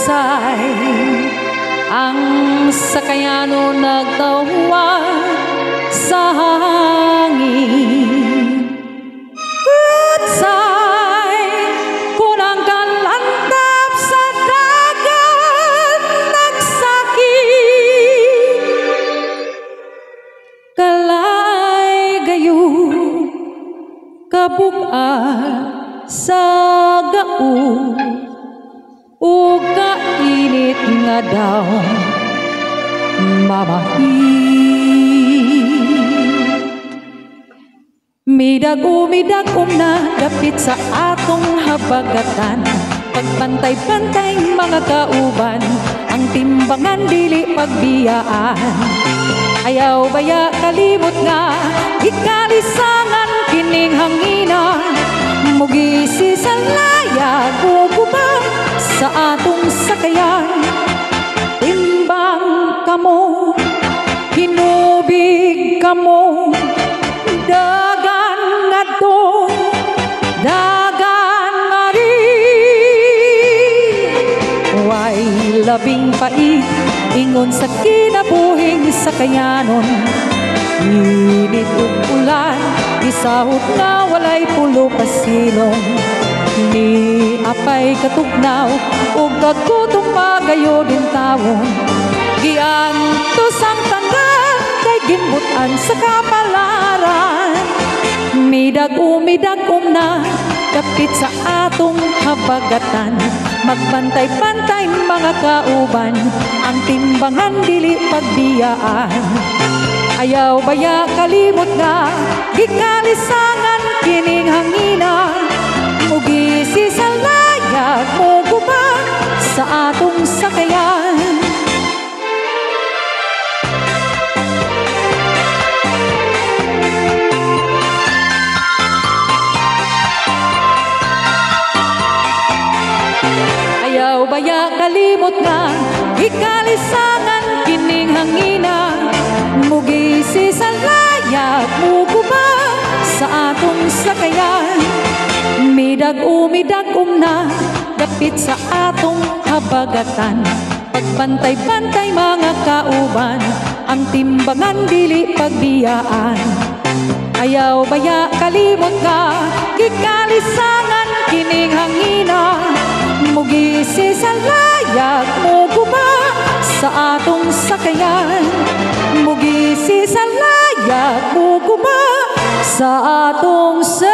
Say ang sakayano nagtawag sa hangin. Say kunang kalantap sa dagat nagsakit. Kalay gayo kabuk-an sa gao o kainit nga daw mamahit. Midag-umidagom na dapit sa atong habagatan, pagbantay-bantay mga kauban, ang timbangan dili pagbiyaan. Ayaw baya kalimot nga ikalisangan kining hangina, mugisi sa layag o guba sa atong sakayan. Timbang kamo, hinubig kamo, dagan nga to, dagan nga rin. Way labing pait, ingon sa kinabuhing sakayanon. Init ug ulan, isahot na walay pulo pasilong. Ni apay katugnaw ug kagutong magayo din tawon. Giantos ang tanan kay ginbutan sa kapalaran. Midag-umidagom na dapit sa atong habagatan, magbantay-bantay mga kauban, ang timbangan dili pagbiyaan. Ayaw baya kalimot nga gikalisangan kining hangina, mugisi sa layag mo guba sa atong sakayan. Ayaw baya kalimot nga gikalisangan kining hangina, mugisi sa layag mo guba sa atong sakayan. Midag-umidagom na dapit sa atong habagatan, pagbantay-bantay mga kauban, ang timbangan dili pagbiyaan. Ayaw baya kalimot nga gikalisangan kining hangina, mugisi sa layag mo guba sa atong sakayan. Mugisi sa layag mo guba sa atong sakayan.